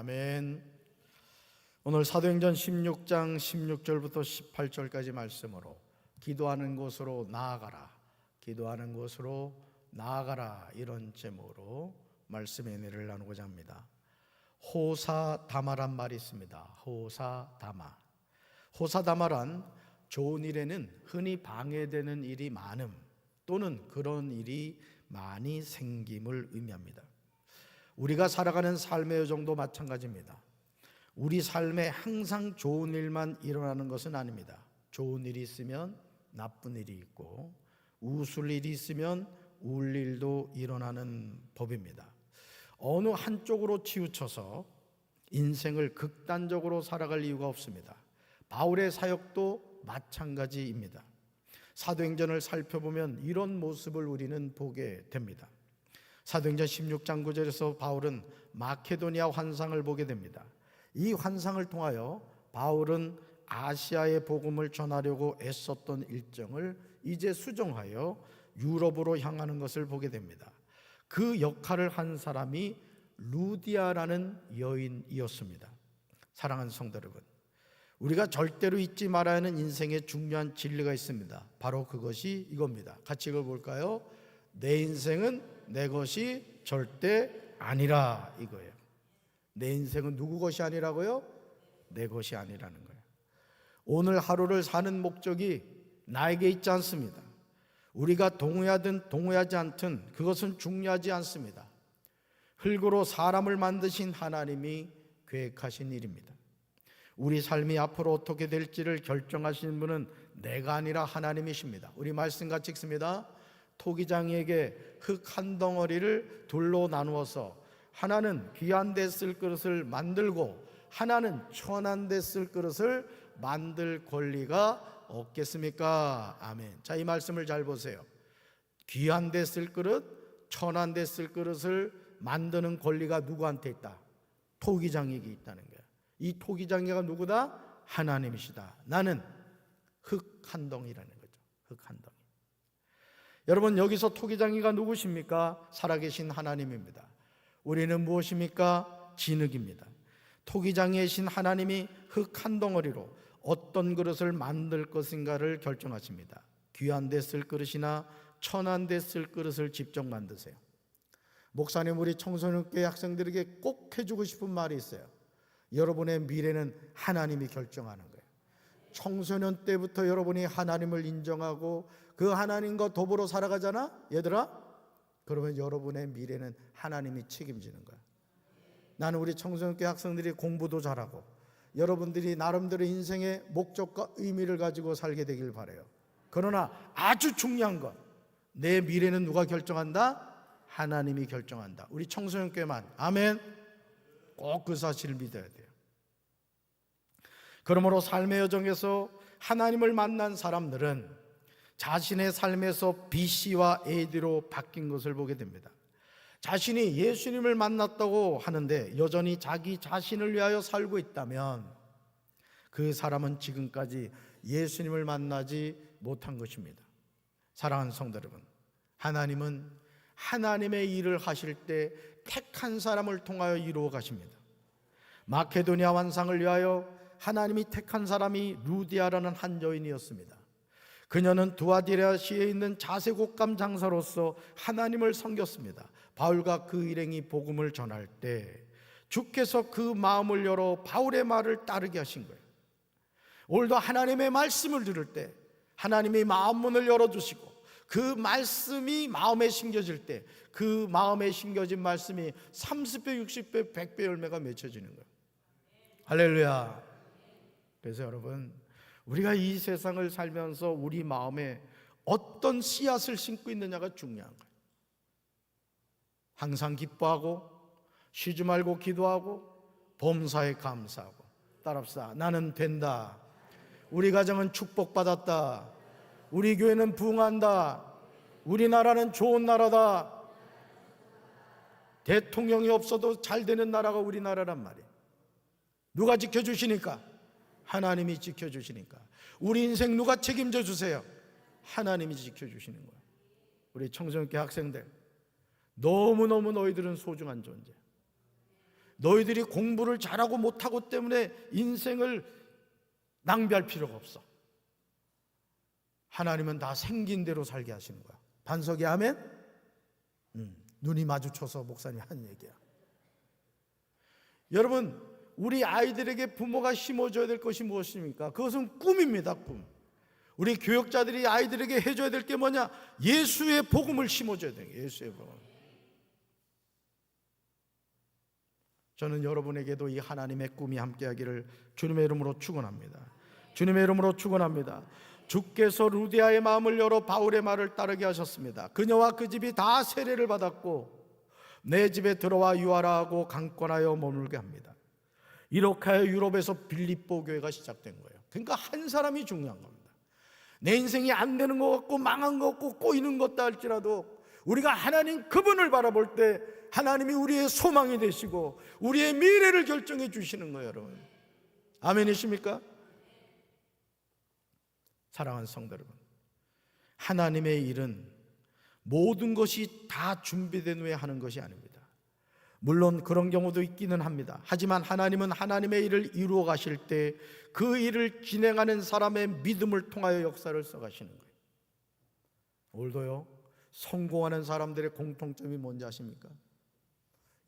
아멘. 오늘 사도행전 16장 16절부터 18절까지 말씀으로 기도하는 곳으로 나아가라, 기도하는 곳으로 나아가라, 이런 제목으로 말씀의 은혜를 나누고자 합니다. 호사다마란 말이 있습니다. 호사다마. 호사다마란 좋은 일에는 흔히 방해되는 일이 많음 또는 그런 일이 많이 생김을 의미합니다. 우리가 살아가는 삶의 여정도 마찬가지입니다. 우리 삶에 항상 좋은 일만 일어나는 것은 아닙니다. 좋은 일이 있으면 나쁜 일이 있고, 웃을 일이 있으면 울 일도 일어나는 법입니다. 어느 한쪽으로 치우쳐서 인생을 극단적으로 살아갈 이유가 없습니다. 바울의 사역도 마찬가지입니다. 사도행전을 살펴보면 이런 모습을 우리는 보게 됩니다. 사도행전 16장 9절에서 바울은 마케도니아 환상을 보게 됩니다. 이 환상을 통하여 바울은 아시아의 복음을 전하려고 애썼던 일정을 이제 수정하여 유럽으로 향하는 것을 보게 됩니다. 그 역할을 한 사람이 루디아라는 여인이었습니다. 사랑하는 성도 여러분, 우리가 절대로 잊지 말아야 하는 인생의 중요한 진리가 있습니다. 바로 그것이 이겁니다. 같이 읽어볼까요? 내 인생은 내 것이 절대 아니라, 이거예요. 내 인생은 누구 것이 아니라고요? 내 것이 아니라는 거예요. 오늘 하루를 사는 목적이 나에게 있지 않습니다. 우리가 동의하든 동의하지 않든 그것은 중요하지 않습니다. 흙으로 사람을 만드신 하나님이 계획하신 일입니다. 우리 삶이 앞으로 어떻게 될지를 결정하시는 분은 내가 아니라 하나님이십니다. 우리 말씀 같이 읽습니다. 토기장이에게 흙 한 덩어리를 둘로 나누어서 하나는 귀한 데 쓸 그릇을 만들고 하나는 천한 데 쓸 그릇을 만들 권리가 없겠습니까? 아멘. 자, 이 말씀을 잘 보세요. 귀한 데 쓸 그릇, 천한 데 쓸 그릇을 만드는 권리가 누구한테 있다? 토기장이에게 있다는 거야. 이 토기장이가 누구다? 하나님이시다. 나는 흙 한 덩이라는 거죠. 흙 한 덩이. 여러분, 여기서 토기장이가 누구십니까? 살아계신 하나님입니다. 우리는 무엇입니까? 진흙입니다. 토기장이신 하나님이 흙 한 덩어리로 어떤 그릇을 만들 것인가를 결정하십니다. 귀한 데 쓸 그릇이나 천한 데 쓸 그릇을 직접 만드세요. 목사님, 우리 청소년교회 학생들에게 꼭 해주고 싶은 말이 있어요. 여러분의 미래는 하나님이 결정하는 거예요. 청소년 때부터 여러분이 하나님을 인정하고 그 하나님과 더불어 살아가잖아, 얘들아? 그러면 여러분의 미래는 하나님이 책임지는 거야. 나는 우리 청소년교회 학생들이 공부도 잘하고 여러분들이 나름대로 인생의 목적과 의미를 가지고 살게 되길 바라요. 그러나 아주 중요한 건 내 미래는 누가 결정한다? 하나님이 결정한다. 우리 청소년교회만, 아멘, 꼭 그 사실을 믿어야 돼요. 그러므로 삶의 여정에서 하나님을 만난 사람들은 자신의 삶에서 BC와 AD로 바뀐 것을 보게 됩니다. 자신이 예수님을 만났다고 하는데 여전히 자기 자신을 위하여 살고 있다면 그 사람은 지금까지 예수님을 만나지 못한 것입니다. 사랑하는 성도 여러분, 하나님은 하나님의 일을 하실 때 택한 사람을 통하여 이루어 가십니다. 마케도니아 환상을 위하여 하나님이 택한 사람이 루디아라는 한 여인이었습니다. 그녀는 두아디라시에 있는 자색옷감 장사로서 하나님을 섬겼습니다. 바울과 그 일행이 복음을 전할 때 주께서 그 마음을 열어 바울의 말을 따르게 하신 거예요. 오늘도 하나님의 말씀을 들을 때 하나님이 마음문을 열어주시고 그 말씀이 마음에 심겨질 때 그 마음에 심겨진 말씀이 30배, 60배, 100배 열매가 맺혀지는 거예요. 할렐루야. 그래서 여러분, 우리가 이 세상을 살면서 우리 마음에 어떤 씨앗을 심고 있느냐가 중요한 거예요. 항상 기뻐하고 쉬지 말고 기도하고 범사에 감사하고 따라합시다. 나는 된다. 우리 가정은 축복받았다. 우리 교회는 부흥한다. 우리나라는 좋은 나라다. 대통령이 없어도 잘 되는 나라가 우리나라란 말이에요. 누가 지켜주시니까? 하나님이 지켜주시니까. 우리 인생 누가 책임져 주세요? 하나님이 지켜주시는 거예요. 우리 청소년교 학생들, 너무너무 너희들은 소중한 존재. 너희들이 공부를 잘하고 못하고 때문에 인생을 낭비할 필요가 없어. 하나님은 다 생긴 대로 살게 하시는 거야. 반석이 아멘? 눈이 마주쳐서 목사님 한 얘기야. 여러분, 우리 아이들에게 부모가 심어줘야 될 것이 무엇입니까? 그것은 꿈입니다. 꿈. 우리 교육자들이 아이들에게 해줘야 될 게 뭐냐? 예수의 복음을 심어줘야 돼요. 예수의 복음. 저는 여러분에게도 이 하나님의 꿈이 함께하기를 주님의 이름으로 축원합니다. 주님의 이름으로 축원합니다. 주께서 루디아의 마음을 열어 바울의 말을 따르게 하셨습니다. 그녀와 그 집이 다 세례를 받았고 내 집에 들어와 유하라 하고 강권하여 머물게 합니다. 이렇게 하여 유럽에서 빌립보 교회가 시작된 거예요. 그러니까 한 사람이 중요한 겁니다. 내 인생이 안 되는 것 같고 망한 것 같고 꼬이는 것다 할지라도 우리가 하나님 그분을 바라볼 때 하나님이 우리의 소망이 되시고 우리의 미래를 결정해 주시는 거예요. 여러분, 아멘이십니까? 사랑하는 성도 여러분, 하나님의 일은 모든 것이 다 준비된 후에 하는 것이 아닙니다. 물론 그런 경우도 있기는 합니다. 하지만 하나님은 하나님의 일을 이루어 가실 때 그 일을 진행하는 사람의 믿음을 통하여 역사를 써가시는 거예요. 오늘도요, 성공하는 사람들의 공통점이 뭔지 아십니까?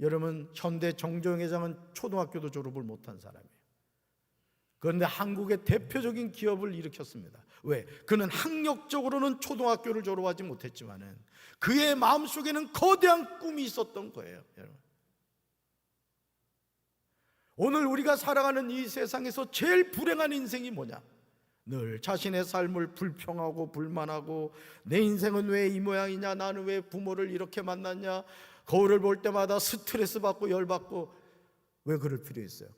여러분, 현대 정조영 회장은 초등학교도 졸업을 못한 사람이에요. 그런데 한국의 대표적인 기업을 일으켰습니다. 왜? 그는 학력적으로는 초등학교를 졸업하지 못했지만은 그의 마음속에는 거대한 꿈이 있었던 거예요. 여러분, 오늘 우리가 살아가는 이 세상에서 제일 불행한 인생이 뭐냐? 늘 자신의 삶을 불평하고 불만하고 내 인생은 왜 이 모양이냐, 나는 왜 부모를 이렇게 만났냐, 거울을 볼 때마다 스트레스 받고 열받고. 왜 그럴 필요 있어요?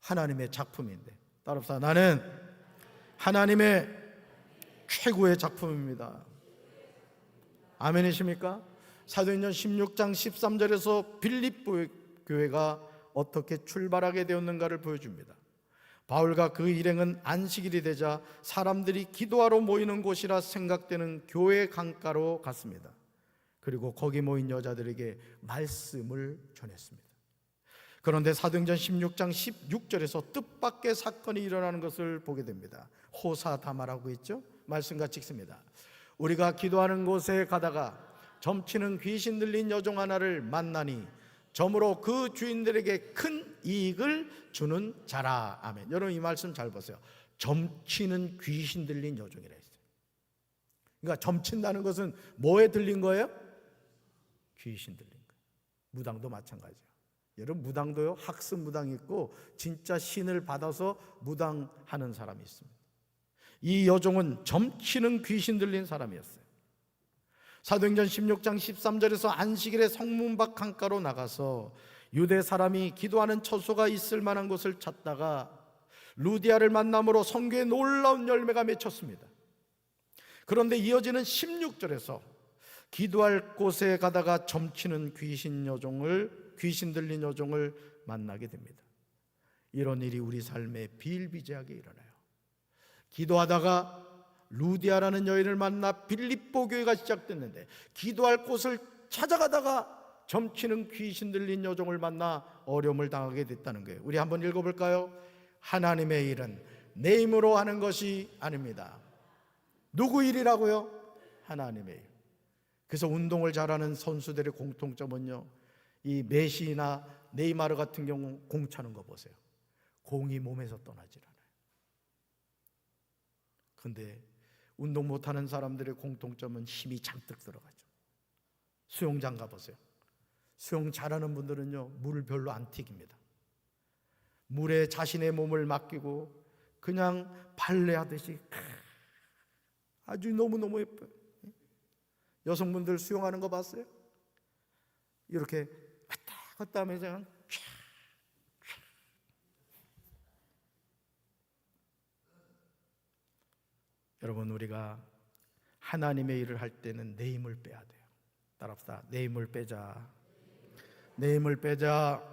하나님의 작품인데. 따라서 나는 하나님의 최고의 작품입니다. 아멘이십니까? 사도행전 16장 13절에서 빌립보 교회가 어떻게 출발하게 되었는가를 보여줍니다. 바울과 그 일행은 안식일이 되자 사람들이 기도하러 모이는 곳이라 생각되는 교회 강가로 갔습니다. 그리고 거기 모인 여자들에게 말씀을 전했습니다. 그런데 사도행전 16장 16절에서 뜻밖의 사건이 일어나는 것을 보게 됩니다. 호사다마라고 있죠? 말씀 같이 읽습니다. 우리가 기도하는 곳에 가다가 점치는 귀신 들린 여종 하나를 만나니 점으로 그 주인들에게 큰 이익을 주는 자라. 아멘. 여러분, 이 말씀 잘 보세요. 점치는 귀신 들린 여종이라 했어요. 그러니까 점친다는 것은 뭐에 들린 거예요? 귀신 들린 거예요. 무당도 마찬가지예요. 여러분, 무당도요, 학습 무당이 있고 진짜 신을 받아서 무당하는 사람이 있습니다. 이 여종은 점치는 귀신 들린 사람이었어요. 사도행전 16장 13절에서 안식일에 성문 밖 강가로 나가서 유대 사람이 기도하는 처소가 있을 만한 곳을 찾다가 루디아를 만남으로 성교에 놀라운 열매가 맺혔습니다. 그런데 이어지는 16절에서 기도할 곳에 가다가 점치는 귀신 들린 여종을 만나게 됩니다. 이런 일이 우리 삶에 비일비재하게 일어나요. 기도하다가 루디아라는 여인을 만나 빌립보 교회가 시작됐는데 기도할 곳을 찾아가다가 점치는 귀신 들린 여종을 만나 어려움을 당하게 됐다는 거예요. 우리 한번 읽어볼까요? 하나님의 일은 내 힘으로 하는 것이 아닙니다. 누구 일이라고요? 하나님의 일. 그래서 운동을 잘하는 선수들의 공통점은요, 이 메시나 네이마르 같은 경우 공 차는 거 보세요. 공이 몸에서 떠나질 않아요. 근데 운동 못하는 사람들의 공통점은 힘이 잔뜩 들어가죠. 수영장 가보세요. 수영 잘하는 분들은요, 물을 별로 안 튀깁니다. 물에 자신의 몸을 맡기고 그냥 발레하듯이 아주 너무너무 예뻐요. 여성분들 수영하는 거 봤어요? 이렇게 왔다 갔다 하면서 그냥 여러분, 우리가 하나님의 일을 할 때는 내 힘을 빼야 돼요. 따라합시다. 내 힘을 빼자. 내 힘을 빼자.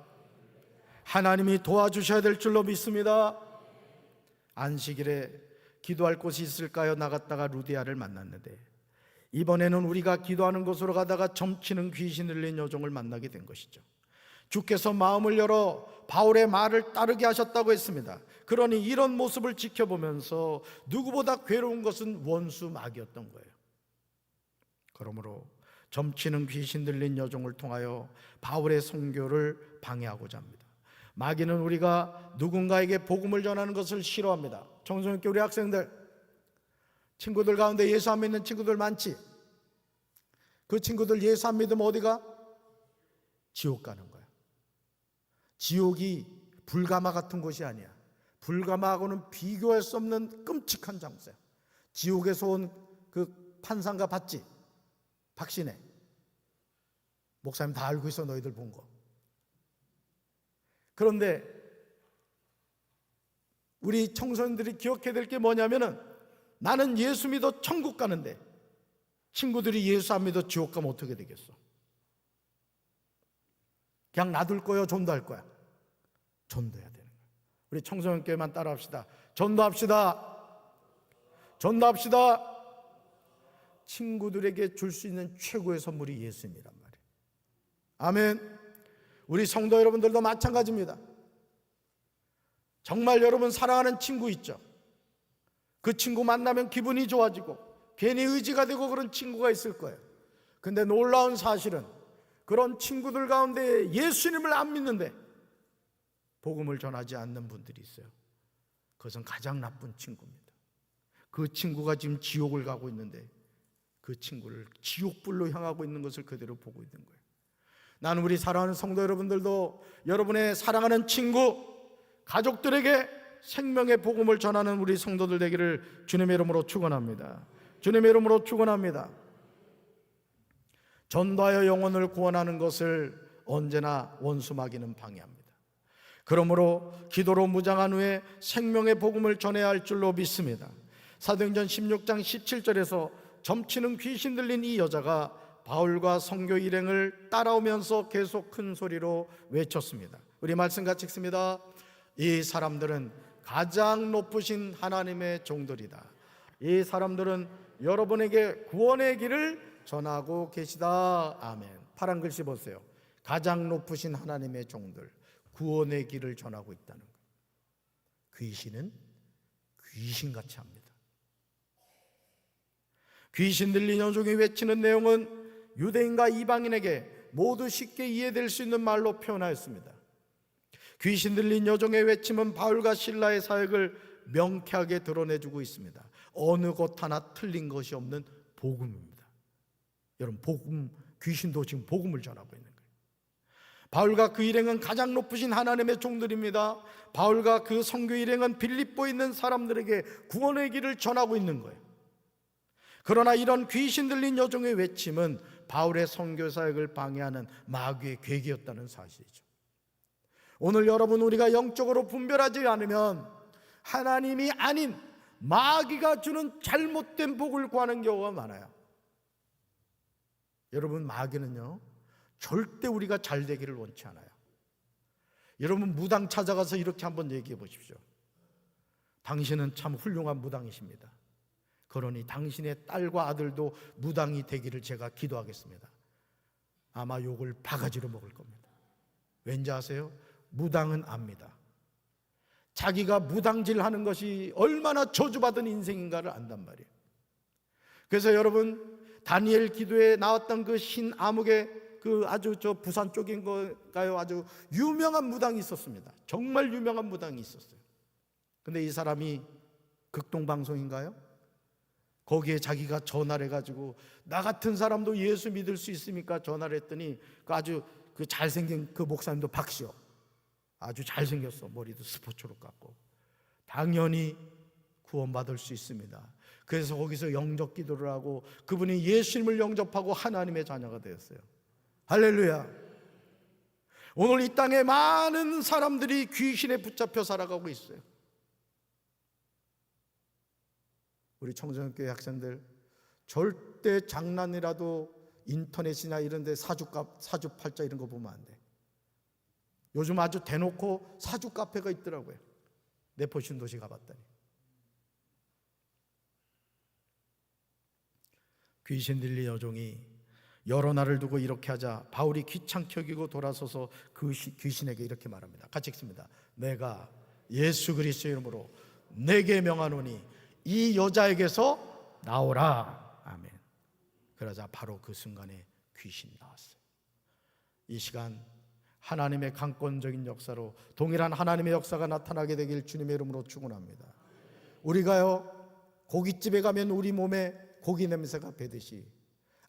하나님이 도와주셔야 될 줄로 믿습니다. 안식일에 기도할 곳이 있을까요? 나갔다가 루디아를 만났는데 이번에는 우리가 기도하는 곳으로 가다가 점치는 귀신 들린 여종을 만나게 된 것이죠. 주께서 마음을 열어 바울의 말을 따르게 하셨다고 했습니다. 그러니 이런 모습을 지켜보면서 누구보다 괴로운 것은 원수 마귀였던 거예요. 그러므로 점치는 귀신 들린 여종을 통하여 바울의 선교를 방해하고자 합니다. 마귀는 우리가 누군가에게 복음을 전하는 것을 싫어합니다. 청소년교 우리 학생들, 친구들 가운데 예수 안 믿는 친구들 많지? 그 친구들 예수 안 믿으면 어디가? 지옥 가는 거야. 지옥이 불가마 같은 곳이 아니야. 불가마하고는 비교할 수 없는 끔찍한 장소야. 지옥에서 온 그 판상가 봤지? 박신혜 목사님 다 알고 있어. 너희들 본 거. 그런데 우리 청소년들이 기억해야 될 게 뭐냐면은, 나는 예수 믿어 천국 가는데 친구들이 예수 안 믿어 지옥 가면 어떻게 되겠어? 그냥 놔둘 거예요? 전도할 거야? 전도해야 되는 거예요. 우리 청소년교회만 따라합시다. 전도합시다. 전도합시다. 친구들에게 줄 수 있는 최고의 선물이 예수님이란 말이에요. 아멘. 우리 성도 여러분들도 마찬가지입니다. 정말 여러분 사랑하는 친구 있죠? 그 친구 만나면 기분이 좋아지고 괜히 의지가 되고 그런 친구가 있을 거예요. 근데 놀라운 사실은 그런 친구들 가운데 예수님을 안 믿는데 복음을 전하지 않는 분들이 있어요. 그것은 가장 나쁜 친구입니다. 그 친구가 지금 지옥을 가고 있는데 그 친구를 지옥불로 향하고 있는 것을 그대로 보고 있는 거예요. 나는 우리 사랑하는 성도 여러분들도 여러분의 사랑하는 친구, 가족들에게 생명의 복음을 전하는 우리 성도들 되기를 주님의 이름으로 축원합니다. 주님의 이름으로 축원합니다. 전도하여 영혼을 구원하는 것을 언제나 원수 마귀는 방해합니다. 그러므로 기도로 무장한 후에 생명의 복음을 전해야 할 줄로 믿습니다. 사도행전 16장 17절에서 점치는 귀신 들린 이 여자가 바울과 선교 일행을 따라오면서 계속 큰 소리로 외쳤습니다. 우리 말씀 같이 읽습니다. 이 사람들은 가장 높으신 하나님의 종들이다. 이 사람들은 여러분에게 구원의 길을 전하고 계시다. 아멘. 파란 글씨 보세요. 가장 높으신 하나님의 종들, 구원의 길을 전하고 있다는 거예요. 귀신은 귀신같이 합니다. 귀신 들린 여종이 외치는 내용은 유대인과 이방인에게 모두 쉽게 이해될 수 있는 말로 표현하였습니다. 귀신 들린 여종의 외침은 바울과 실라의 사역을 명쾌하게 드러내주고 있습니다. 어느 것 하나 틀린 것이 없는 복음입니다. 여러분, 복음, 귀신도 지금 복음을 전하고 있는 거예요. 바울과 그 일행은 가장 높으신 하나님의 종들입니다. 바울과 그 선교 일행은 빌립보에 있는 사람들에게 구원의 길을 전하고 있는 거예요. 그러나 이런 귀신 들린 여종의 외침은 바울의 선교 사역을 방해하는 마귀의 계기였다는 사실이죠. 오늘 여러분, 우리가 영적으로 분별하지 않으면 하나님이 아닌 마귀가 주는 잘못된 복을 구하는 경우가 많아요. 여러분, 마귀는요 절대 우리가 잘 되기를 원치 않아요. 여러분, 무당 찾아가서 이렇게 한번 얘기해 보십시오. 당신은 참 훌륭한 무당이십니다. 그러니 당신의 딸과 아들도 무당이 되기를 제가 기도하겠습니다. 아마 욕을 바가지로 먹을 겁니다. 왠지 아세요? 무당은 압니다. 자기가 무당질하는 것이 얼마나 저주받은 인생인가를 안단 말이에요. 그래서 여러분, 다니엘 기도에 나왔던 그 신 아묵의 그 아주 저 부산 쪽인 건가요? 아주 유명한 무당이 있었습니다. 정말 유명한 무당이 있었어요. 근데 이 사람이 극동방송인가요? 거기에 자기가 전화를 해가지고 나 같은 사람도 예수 믿을 수 있습니까? 전화를 했더니 그 아주 그 잘생긴 그 목사님도 박시요. 아주 잘생겼어. 머리도 스포츠로 깎고. 당연히 구원받을 수 있습니다. 그래서 거기서 영접 기도를 하고 그분이 예수님을 영접하고 하나님의 자녀가 되었어요. 할렐루야. 오늘 이 땅에 많은 사람들이 귀신에 붙잡혀 살아가고 있어요. 우리 청소년교회 학생들, 절대 장난이라도 인터넷이나 이런 데 사주팔자 이런 거 보면 안 돼. 요즘 아주 대놓고 사주 카페가 있더라고요. 내포신도시 가봤더니. 귀신 들린 여종이 여러 날을 두고 이렇게 하자 바울이 귀찮게 여기고 돌아서서 그 귀신에게 이렇게 말합니다. 같이 읽습니다. 내가 예수 그리스도의 이름으로 내게 명하노니 이 여자에게서 나오라. 아멘. 그러자 바로 그 순간에 귀신이 나왔어요. 이 시간 하나님의 강권적인 역사로 동일한 하나님의 역사가 나타나게 되길 주님의 이름으로 축원합니다. 우리가요, 고깃집에 가면 우리 몸에 고기 냄새가 배듯이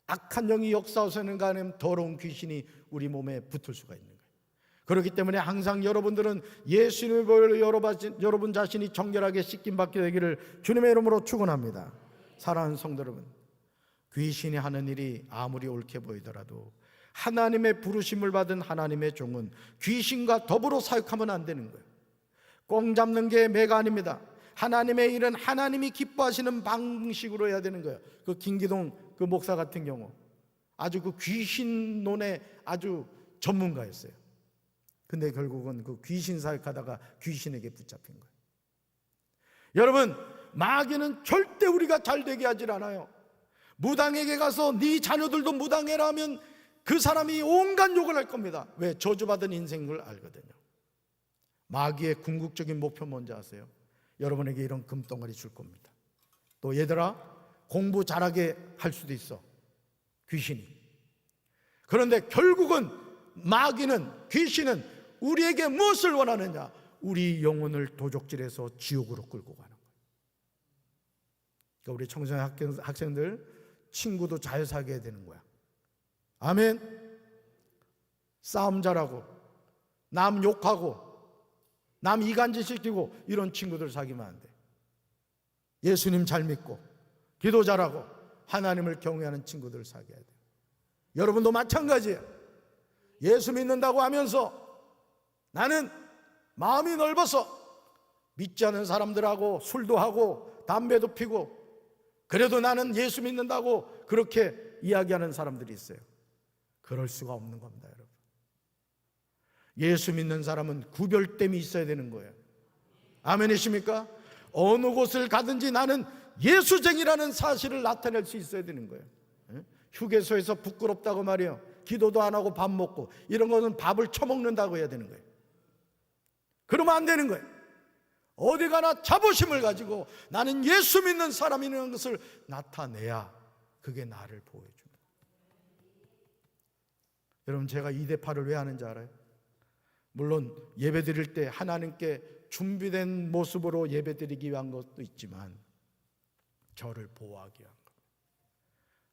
악한 영이 역사하서는 가는 더러운 귀신이 우리 몸에 붙을 수가 있는 거예요. 그렇기 때문에 항상 여러분들은 예수님의 보혈로 여러분 자신이 정결하게 씻김받게 되기를 주님의 이름으로 축원합니다. 사랑하는 성도 여러분, 귀신이 하는 일이 아무리 옳게 보이더라도 하나님의 부르심을 받은 하나님의 종은 귀신과 더불어 사역하면 안 되는 거예요. 꽁 잡는 게 매가 아닙니다. 하나님의 일은 하나님이 기뻐하시는 방식으로 해야 되는 거예요. 그 김기동 그 목사 같은 경우 아주 그 귀신론의 아주 전문가였어요. 근데 결국은 그 귀신 사역하다가 귀신에게 붙잡힌 거예요. 여러분, 마귀는 절대 우리가 잘 되게 하질 않아요. 무당에게 가서 네 자녀들도 무당해라 하면 그 사람이 온갖 욕을 할 겁니다. 왜? 저주받은 인생을 알거든요. 마귀의 궁극적인 목표 뭔지 아세요? 여러분에게 이런 금덩어리 줄 겁니다. 또 얘들아, 공부 잘하게 할 수도 있어, 귀신이. 그런데 결국은 마귀는, 귀신은 우리에게 무엇을 원하느냐? 우리 영혼을 도적질해서 지옥으로 끌고 가는 거예요. 그러니까 우리 청소년 학생들 친구도 잘 사귀어야 되는 거야. 아멘. 싸움 잘하고 남 욕하고 남 이간질 시키고 이런 친구들 사귀면 안 돼. 예수님 잘 믿고 기도 잘하고 하나님을 경외하는 친구들 사귀어야 돼. 여러분도 마찬가지예요. 예수 믿는다고 하면서 나는 마음이 넓어서 믿지 않은 사람들하고 술도 하고 담배도 피고 그래도 나는 예수 믿는다고 그렇게 이야기하는 사람들이 있어요. 그럴 수가 없는 겁니다, 여러분. 예수 믿는 사람은 구별됨이 있어야 되는 거예요. 아멘이십니까? 어느 곳을 가든지 나는 예수쟁이라는 사실을 나타낼 수 있어야 되는 거예요. 휴게소에서 부끄럽다고 말이에요. 기도도 안 하고 밥 먹고 이런 거는 밥을 처먹는다고 해야 되는 거예요. 그러면 안 되는 거예요. 어디 가나 자부심을 가지고 나는 예수 믿는 사람이라는 것을 나타내야 그게 나를 보여줍니다. 여러분, 제가 2대8을 왜 하는지 알아요? 물론 예배 드릴 때 하나님께 준비된 모습으로 예배 드리기 위한 것도 있지만 저를 보호하기 위한 것.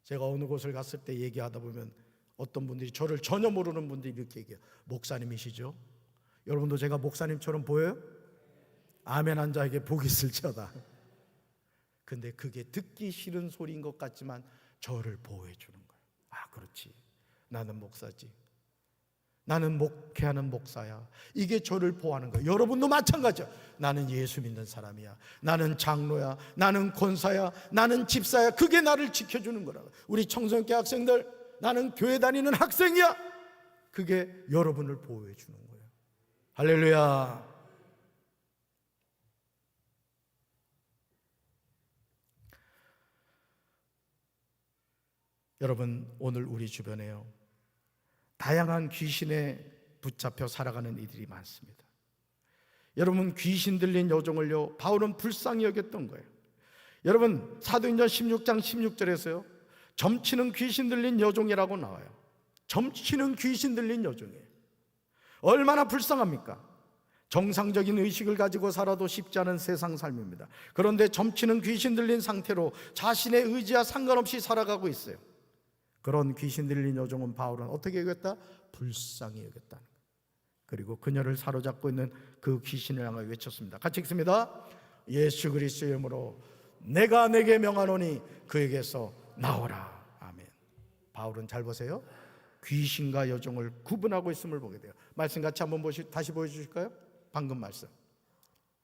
제가 어느 곳을 갔을 때 얘기하다 보면 어떤 분들이 저를 전혀 모르는 분들이 이렇게 얘기해요. 목사님이시죠? 여러분도 제가 목사님처럼 보여요? 아멘 한 자에게 복이 있을지어다. 근데 그게 듣기 싫은 소리인 것 같지만 저를 보호해 주는 거예요. 아, 그렇지. 나는 목사지. 나는 목회하는 목사야. 이게 저를 보호하는 거예요. 여러분도 마찬가지야. 나는 예수 믿는 사람이야. 나는 장로야. 나는 권사야. 나는 집사야. 그게 나를 지켜주는 거라고. 우리 청소년교 학생들, 나는 교회 다니는 학생이야. 그게 여러분을 보호해 주는 거예요. 할렐루야. 여러분, 오늘 우리 주변에요, 다양한 귀신에 붙잡혀 살아가는 이들이 많습니다. 여러분, 귀신 들린 여종을요, 바울은 불쌍히 여겼던 거예요. 여러분, 사도행전 16장 16절에서요 점치는 귀신 들린 여종이라고 나와요. 점치는 귀신 들린 여종이에요. 얼마나 불쌍합니까? 정상적인 의식을 가지고 살아도 쉽지 않은 세상 삶입니다. 그런데 점치는 귀신 들린 상태로 자신의 의지와 상관없이 살아가고 있어요. 그런 귀신 들린 여종은 바울은 어떻게 여겼다? 불쌍히 여겼다는 거예요. 그리고 그녀를 사로잡고 있는 그 귀신을 향하여 외쳤습니다. 같이 읽습니다. 예수 그리스도의 이름으로 내가 내게 명하노니 그에게서 나오라. 아멘. 바울은 잘 보세요. 귀신과 여종을 구분하고 있음을 보게 돼요. 말씀 같이 한번 다시 보여주실까요? 방금 말씀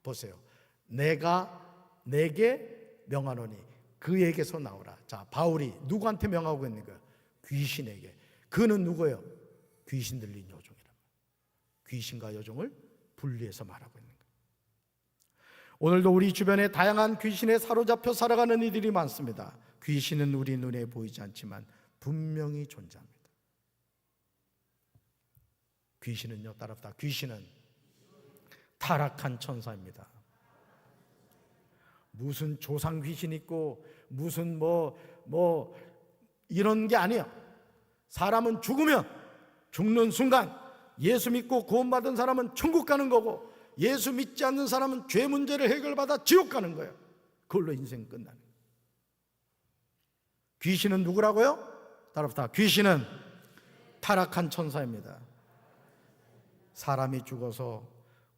보세요. 내가 내게 명하노니 그에게서 나오라. 자, 바울이 누구한테 명하고 있는 거예요? 귀신에게. 그는 누구예요? 귀신 들린 여종이라. 귀신과 여종을 분리해서 말하고 있는 거예요. 오늘도 우리 주변에 다양한 귀신에 사로잡혀 살아가는 이들이 많습니다. 귀신은 우리 눈에 보이지 않지만 분명히 존재합니다. 귀신은요, 따라합니다. 귀신은 타락한 천사입니다. 무슨 조상 귀신 있고 무슨 이런 게 아니에요. 사람은 죽는 순간 예수 믿고 구원받은 사람은 천국 가는 거고, 예수 믿지 않는 사람은 죄 문제를 해결받아 지옥 가는 거예요. 그걸로 인생 끝나는 거예요. 귀신은 누구라고요? 따라합니다. 귀신은 타락한 천사입니다. 사람이 죽어서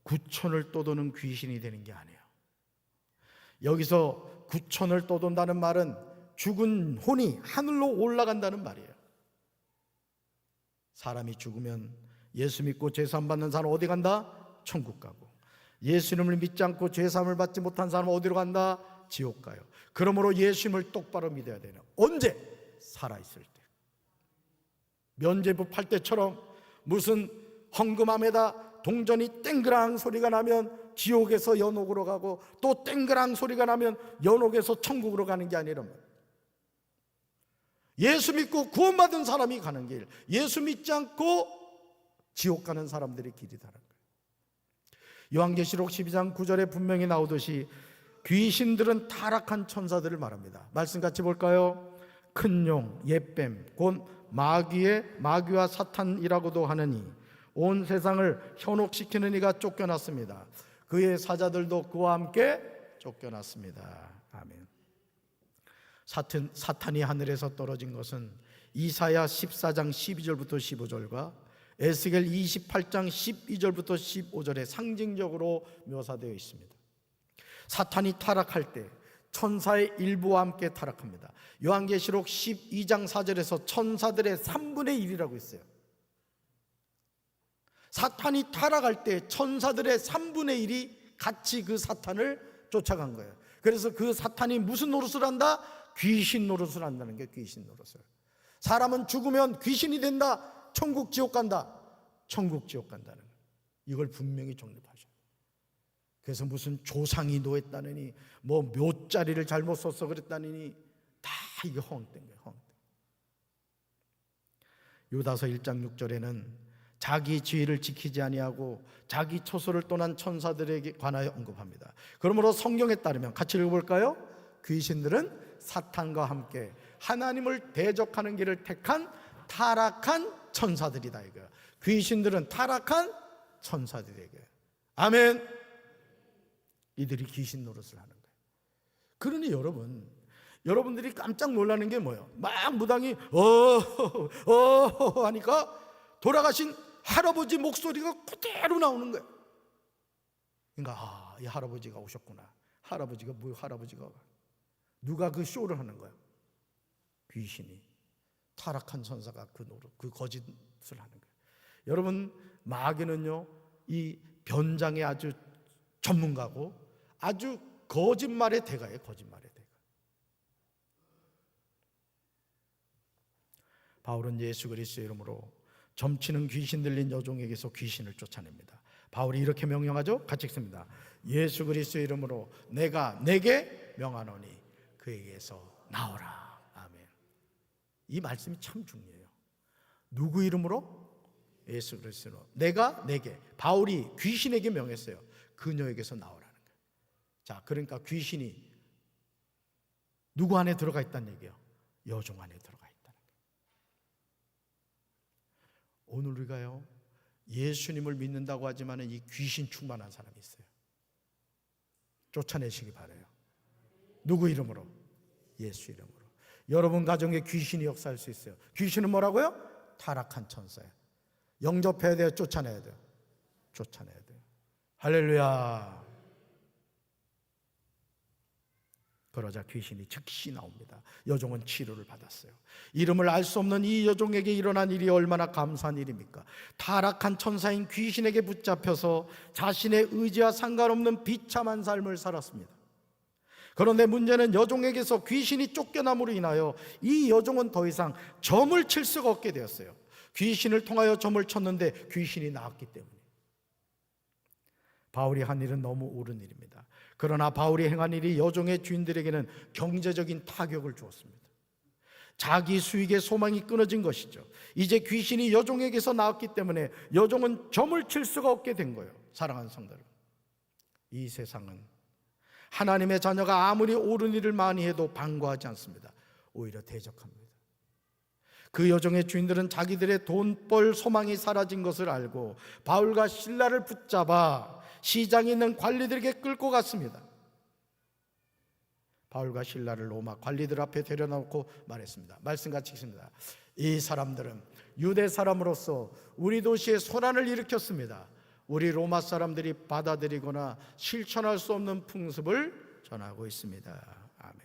구천을 떠도는 귀신이 되는 게 아니에요. 여기서 구천을 떠돈다는 말은 죽은 혼이 하늘로 올라간다는 말이에요. 사람이 죽으면 예수 믿고 죄사함 받는 사람 어디 간다? 천국 가고, 예수님을 믿지 않고 죄사함을 받지 못한 사람은 어디로 간다? 지옥 가요. 그러므로 예수님을 똑바로 믿어야 돼요. 언제? 살아있을 때. 면죄부 팔 때처럼 무슨 헌금함에다 동전이 땡그랑 소리가 나면 지옥에서 연옥으로 가고, 또 땡그랑 소리가 나면 연옥에서 천국으로 가는 게 아니라 예수 믿고 구원받은 사람이 가는 길, 예수 믿지 않고 지옥 가는 사람들의 길이다라는 거예요. 요한계시록 12장 9절에 분명히 나오듯이 귀신들은 타락한 천사들을 말합니다. 말씀 같이 볼까요? 큰 용, 옛뱀, 곧 마귀와 사탄이라고도 하느니 온 세상을 현혹시키는 이가 쫓겨났습니다. 그의 사자들도 그와 함께 쫓겨났습니다. 아멘. 사탄이 하늘에서 떨어진 것은 이사야 14장 12절부터 15절과 에스겔 28장 12절부터 15절에 상징적으로 묘사되어 있습니다. 사탄이 타락할 때 천사의 일부와 함께 타락합니다. 요한계시록 12장 4절에서 천사들의 3분의 1이라고 했어요. 사탄이 타락할 때 천사들의 3분의 1이 같이 그 사탄을 쫓아간 거예요. 그래서 그 사탄이 무슨 노릇을 한다? 귀신 노릇을 한다는 게, 귀신 노릇을. 사람은 죽으면 귀신이 된다. 천국 지옥 간다. 천국 지옥 간다는 거예요. 이걸 분명히 정립하셔요. 그래서 무슨 조상이 노했다느니, 묘자리를 잘못 썼어 그랬다느니, 다 이게 허황된 거예요. 허황된. 유다서 1장 6절에는 자기 지위를 지키지 아니하고 자기 처소를 떠난 천사들에게 관하여 언급합니다. 그러므로 성경에 따르면 같이 읽어볼까요? 귀신들은 사탄과 함께 하나님을 대적하는 길을 택한 타락한 천사들이다 이거예요. 귀신들은 타락한 천사들에게. 아멘. 이들이 귀신 노릇을 하는 거예요. 그러니 여러분들이 깜짝 놀라는 게 뭐예요? 막 무당이 하니까 돌아가신 할아버지 목소리가 그대로 나오는 거예요. 그러니까 이 할아버지가 오셨구나. 할아버지가 누가 그 쇼를 하는 거예요? 귀신이. 타락한 천사가 그 거짓을 하는 거예요. 여러분, 마귀는요 이 변장의 아주 전문가고 아주 거짓말의 대가예요. 거짓말의 대가. 바울은 예수 그리스도의 이름으로 점치는 귀신 들린 여종에게서 귀신을 쫓아냅니다. 바울이 이렇게 명령하죠. 같이 읽습니다. 예수 그리스도의 이름으로 내가 내게 명하노니 그에게서 나오라. 아멘. 이 말씀이 참 중요해요. 누구 이름으로? 예수 그리스도로. 내가 내게. 바울이 귀신에게 명했어요. 그녀에게서 나오라는 거예요. 자, 그러니까 귀신이 누구 안에 들어가 있다는 얘기예요? 여종 안에 들어가 있다는 거예요. 오늘 우리가요 예수님을 믿는다고 하지만 이 귀신 충만한 사람이 있어요. 쫓아내시기 바라요. 누구 이름으로? 예수 이름으로. 여러분 가정에 귀신이 역사할 수 있어요. 귀신은 뭐라고요? 타락한 천사예요. 영접해야 돼요? 쫓아내야 돼요? 쫓아내야 돼요. 할렐루야. 그러자 귀신이 즉시 나옵니다. 여종은 치료를 받았어요. 이름을 알 수 없는 이 여종에게 일어난 일이 얼마나 감사한 일입니까? 타락한 천사인 귀신에게 붙잡혀서 자신의 의지와 상관없는 비참한 삶을 살았습니다. 그런데 문제는 여종에게서 귀신이 쫓겨남으로 인하여 이 여종은 더 이상 점을 칠 수가 없게 되었어요. 귀신을 통하여 점을 쳤는데 귀신이 나왔기 때문에. 바울이 한 일은 너무 옳은 일입니다. 그러나 바울이 행한 일이 여종의 주인들에게는 경제적인 타격을 주었습니다. 자기 수익의 소망이 끊어진 것이죠. 이제 귀신이 여종에게서 나왔기 때문에 여종은 점을 칠 수가 없게 된 거예요. 사랑하는 성도 여러분, 이 세상은 하나님의 자녀가 아무리 옳은 일을 많이 해도 반가워하지 않습니다. 오히려 대적합니다. 그 여종의 주인들은 자기들의 돈벌 소망이 사라진 것을 알고 바울과 실라를 붙잡아 시장에 있는 관리들에게 끌고 갔습니다. 바울과 실라를 로마 관리들 앞에 데려놓고 말했습니다. 말씀 같이 읽습니다. 이 사람들은 유대 사람으로서 우리 도시에 소란을 일으켰습니다. 우리 로마 사람들이 받아들이거나 실천할 수 없는 풍습을 전하고 있습니다. 아멘.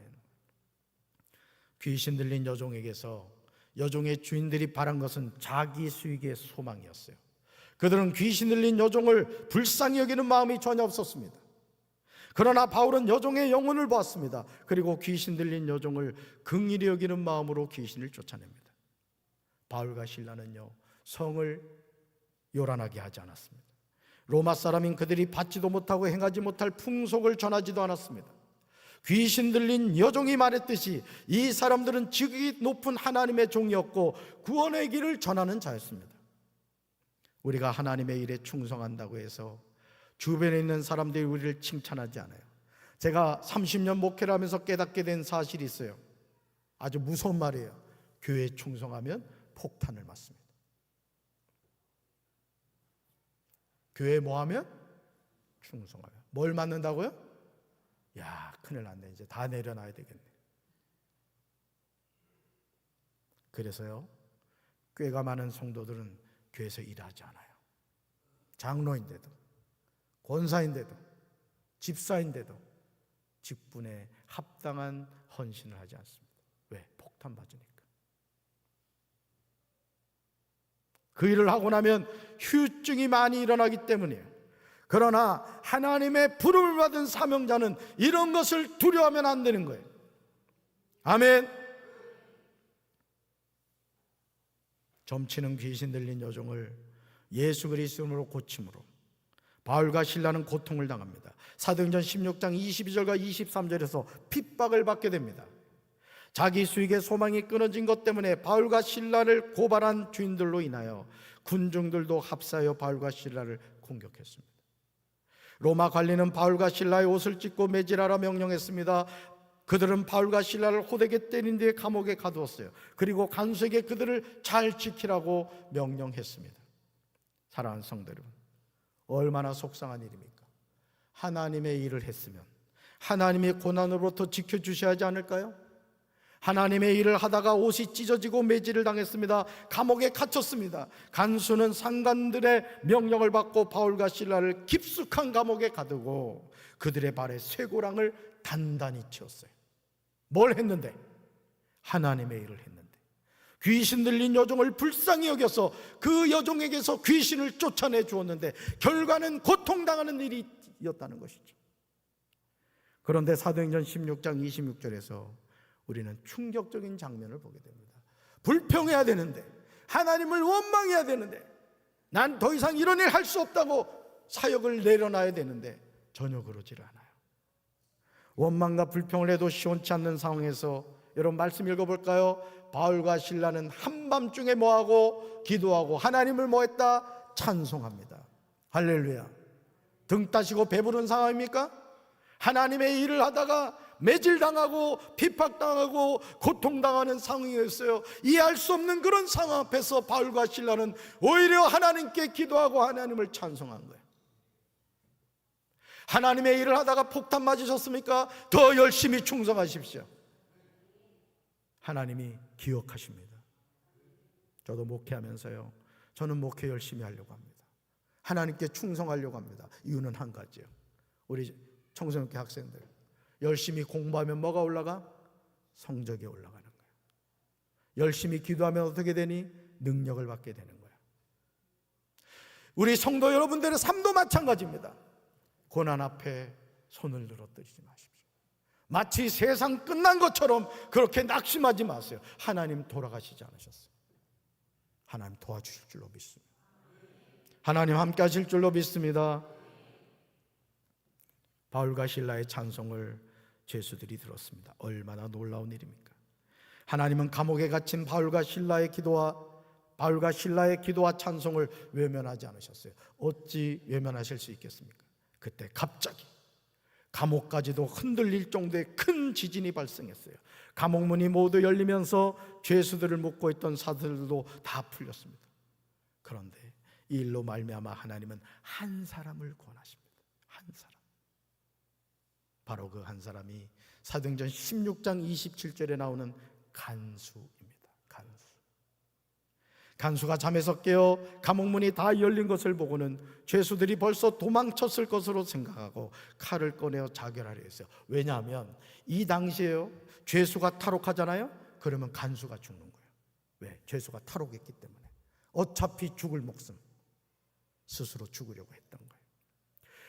귀신 들린 여종에게서 여종의 주인들이 바란 것은 자기 수익의 소망이었어요. 그들은 귀신 들린 여종을 불쌍히 여기는 마음이 전혀 없었습니다. 그러나 바울은 여종의 영혼을 보았습니다. 그리고 귀신 들린 여종을 긍휼히 여기는 마음으로 귀신을 쫓아냅니다. 바울과 실라는요, 성을 요란하게 하지 않았습니다. 로마 사람인 그들이 받지도 못하고 행하지 못할 풍속을 전하지도 않았습니다. 귀신 들린 여종이 말했듯이 이 사람들은 지극히 높은 하나님의 종이었고 구원의 길을 전하는 자였습니다. 우리가 하나님의 일에 충성한다고 해서 주변에 있는 사람들이 우리를 칭찬하지 않아요. 제가 30년 목회를 하면서 깨닫게 된 사실이 있어요. 아주 무서운 말이에요. 교회에 충성하면 폭탄을 맞습니다. 교회에 뭐하면? 충성하면. 뭘 맞는다고요? 야, 큰일 났네. 이제 다 내려놔야 되겠네. 그래서요, 꾀가 많은 성도들은 교회에서 일하지 않아요. 장로인데도, 권사인데도, 집사인데도 직분에 합당한 헌신을 하지 않습니다. 왜? 폭탄 맞으니까. 그 일을 하고 나면 후유증이 많이 일어나기 때문이에요. 그러나 하나님의 부름을 받은 사명자는 이런 것을 두려워하면 안 되는 거예요. 아멘. 점치는 귀신 들린 여종을 예수 그리스도로 고침으로 바울과 실라는 고통을 당합니다. 사도행전 16장 22절과 23절에서 핍박을 받게 됩니다. 자기 수익의 소망이 끊어진 것 때문에 바울과 실라를 고발한 주인들로 인하여 군중들도 합사하여 바울과 실라를 공격했습니다. 로마 관리는 바울과 실라의 옷을 찢고 매질하라 명령했습니다. 그들은 바울과 실라를 호되게 때린 뒤에 감옥에 가두었어요. 그리고 간수에게 그들을 잘 지키라고 명령했습니다. 사랑하는 성도 여러분, 얼마나 속상한 일입니까? 하나님의 일을 했으면 하나님의 고난으로부터 지켜주셔야 하지 않을까요? 하나님의 일을 하다가 옷이 찢어지고 매질을 당했습니다. 감옥에 갇혔습니다. 간수는 상관들의 명령을 받고 바울과 실라를 깊숙한 감옥에 가두고 그들의 발에 쇠고랑을 단단히 치었어요. 뭘 했는데? 하나님의 일을 했는데 귀신 들린 여종을 불쌍히 여겨서 그 여종에게서 귀신을 쫓아내 주었는데 결과는 고통당하는 일이었다는 것이죠. 그런데 사도행전 16장 26절에서 우리는 충격적인 장면을 보게 됩니다. 불평해야 되는데, 하나님을 원망해야 되는데, 난 더 이상 이런 일 할 수 없다고 사역을 내려놔야 되는데 전혀 그러지를 않아요. 원망과 불평을 해도 시원치 않는 상황에서 여러분 말씀 읽어볼까요? 바울과 실라는 한밤중에 뭐하고? 기도하고 하나님을 뭐했다? 찬송합니다. 할렐루야. 등 따시고 배부른 상황입니까? 하나님의 일을 하다가 매질당하고 핍박당하고 고통당하는 상황이었어요. 이해할 수 없는 그런 상황 앞에서 바울과 실라는 오히려 하나님께 기도하고 하나님을 찬송한 거예요. 하나님의 일을 하다가 폭탄 맞으셨습니까? 더 열심히 충성하십시오. 하나님이 기억하십니다. 저도 목회하면서요, 저는 목회 열심히 하려고 합니다. 하나님께 충성하려고 합니다. 이유는 한 가지예요. 우리 청소년교 학생들 열심히 공부하면 뭐가 올라가? 성적이 올라가는 거예요. 열심히 기도하면 어떻게 되니? 능력을 받게 되는 거예요. 우리 성도 여러분들의 삶도 마찬가지입니다. 고난 앞에 손을 늘어뜨리지 마십시오. 마치 세상 끝난 것처럼 그렇게 낙심하지 마세요. 하나님 돌아가시지 않으셨어요. 하나님 도와주실 줄로 믿습니다. 하나님 함께 하실 줄로 믿습니다. 바울과 실라의 찬송을 죄수들이 들었습니다. 얼마나 놀라운 일입니까? 하나님은 감옥에 갇힌 바울과 신라의 기도와 찬송을 외면하지 않으셨어요. 어찌 외면하실 수 있겠습니까? 그때 갑자기 감옥까지도 흔들릴 정도의 큰 지진이 발생했어요. 감옥 문이 모두 열리면서 죄수들을 묶고 있던 사들도 다 풀렸습니다. 그런데 이 일로 말미암아 하나님은 한 사람을 구원하십니다. 한 사람. 바로 그 한 사람이 사도행전 16장 27절에 나오는 간수입니다. 간수가 잠에서 깨어 감옥문이 다 열린 것을 보고는 죄수들이 벌써 도망쳤을 것으로 생각하고 칼을 꺼내어 자결하려 했어요. 왜냐하면 이 당시에요, 죄수가 탈옥하잖아요. 그러면 간수가 죽는 거예요. 왜? 죄수가 탈옥했기 때문에. 어차피 죽을 목숨, 스스로 죽으려고 했던 거예요.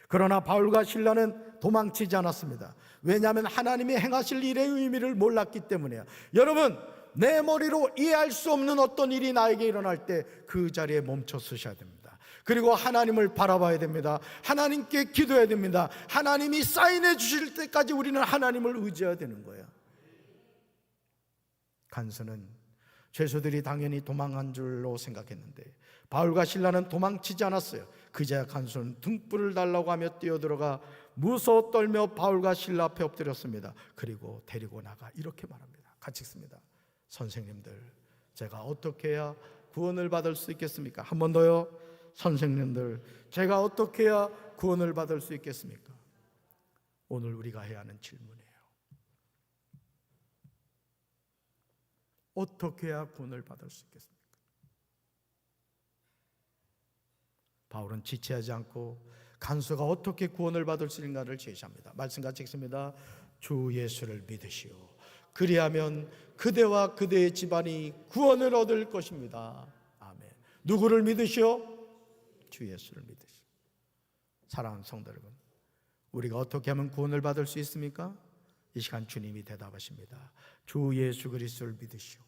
그러나 바울과 신라는 도망치지 않았습니다. 왜냐하면 하나님이 행하실 일의 의미를 몰랐기 때문이에요. 여러분, 내 머리로 이해할 수 없는 어떤 일이 나에게 일어날 때 그 자리에 멈춰 서셔야 됩니다. 그리고 하나님을 바라봐야 됩니다. 하나님께 기도해야 됩니다. 하나님이 사인해 주실 때까지 우리는 하나님을 의지해야 되는 거예요. 간수는 죄수들이 당연히 도망한 줄로 생각했는데 바울과 신라는 도망치지 않았어요. 그제야 간수는 등불을 달라고 하며 뛰어들어가 무서워 떨며 바울과 신라 앞에 엎드렸습니다. 그리고 데리고 나가 이렇게 말합니다. 같이 읽습니다. 선생님들, 제가 어떻게 해야 구원을 받을 수 있겠습니까? 한 번 더요. 선생님들, 제가 어떻게 해야 구원을 받을 수 있겠습니까? 오늘 우리가 해야 하는 질문이에요. 어떻게 해야 구원을 받을 수 있겠습니까? 바울은 지체하지 않고 간수가 어떻게 구원을 받을 수 있는가를 제시합니다. 말씀 같이 읽습니다. 주 예수를 믿으시오. 그리하면 그대와 그대의 집안이 구원을 얻을 것입니다. 아멘. 누구를 믿으시오? 주 예수를 믿으시오. 사랑하는 성도 여러분, 우리가 어떻게 하면 구원을 받을 수 있습니까? 이 시간 주님이 대답하십니다. 주 예수 그리스도를 믿으시오.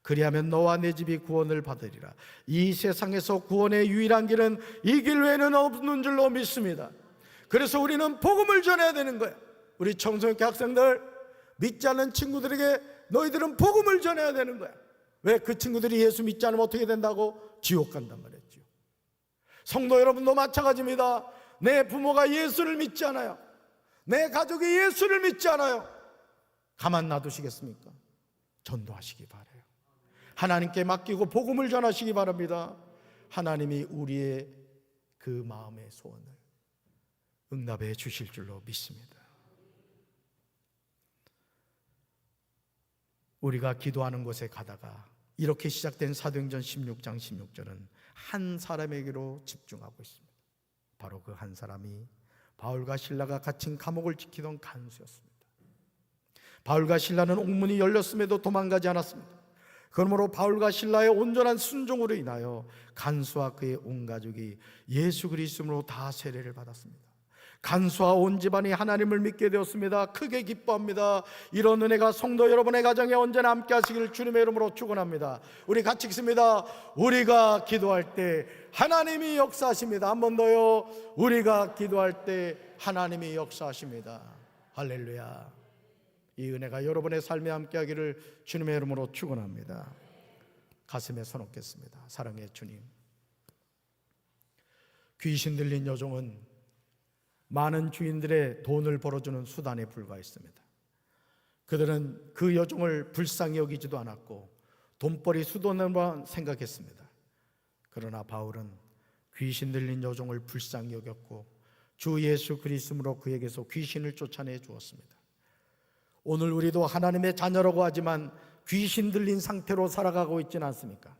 그리하면 너와 내 집이 구원을 받으리라. 이 세상에서 구원의 유일한 길은 이 길 외에는 없는 줄로 믿습니다. 그래서 우리는 복음을 전해야 되는 거예요. 우리 청소년교 학생들, 믿지 않는 친구들에게 너희들은 복음을 전해야 되는 거야. 왜? 그 친구들이 예수 믿지 않으면 어떻게 된다고? 지옥 간단 말이었죠. 성도 여러분도 마찬가지입니다. 내 부모가 예수를 믿지 않아요. 내 가족이 예수를 믿지 않아요. 가만 놔두시겠습니까? 전도하시기 바라요. 하나님께 맡기고 복음을 전하시기 바랍니다. 하나님이 우리의 그 마음의 소원을 응답해 주실 줄로 믿습니다. 우리가 기도하는 곳에 가다가 이렇게 시작된 사도행전 16장 16절은 한 사람에게로 집중하고 있습니다. 바로 그 한 사람이 바울과 신라가 갇힌 감옥을 지키던 간수였습니다. 바울과 신라는 옥문이 열렸음에도 도망가지 않았습니다. 그러므로 바울과 신라의 온전한 순종으로 인하여 간수와 그의 온 가족이 예수 그리스도로 다 세례를 받았습니다. 간수와 온 집안이 하나님을 믿게 되었습니다. 크게 기뻐합니다. 이런 은혜가 성도 여러분의 가정에 언제나 함께 하시기를 주님의 이름으로 축원합니다. 우리 같이 읽습니다. 우리가 기도할 때 하나님이 역사하십니다. 한 번 더요. 우리가 기도할 때 하나님이 역사하십니다. 할렐루야. 이 은혜가 여러분의 삶에 함께 하기를 주님의 이름으로 축원합니다. 가슴에 손 얹겠습니다. 사랑의 주님, 귀신 들린 여종은 많은 주인들의 돈을 벌어주는 수단에 불과했습니다. 그들은 그 여종을 불쌍히 여기지도 않았고 돈벌이 수단으로만 생각했습니다. 그러나 바울은 귀신 들린 여종을 불쌍히 여겼고 주 예수 그리스도로 그에게서 귀신을 쫓아내 주었습니다. 오늘 우리도 하나님의 자녀라고 하지만 귀신 들린 상태로 살아가고 있지는 않습니까?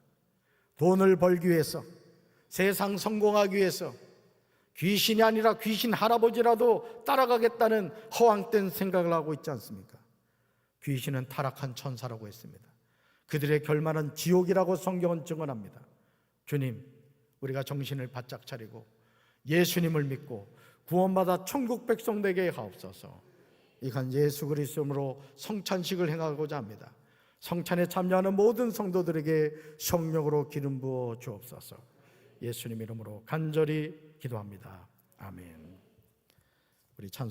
돈을 벌기 위해서, 세상 성공하기 위해서 귀신이 아니라 귀신 할아버지라도 따라가겠다는 허황된 생각을 하고 있지 않습니까? 귀신은 타락한 천사라고 했습니다. 그들의 결말은 지옥이라고 성경은 증언합니다. 주님, 우리가 정신을 바짝 차리고 예수님을 믿고 구원받아 천국 백성 되게 하옵소서. 이간 예수 그리스도로 성찬식을 행하고자 합니다. 성찬에 참여하는 모든 성도들에게 성령으로 기름 부어 주옵소서. 예수님 이름으로 간절히 기도합니다. 아멘. 우리 찬송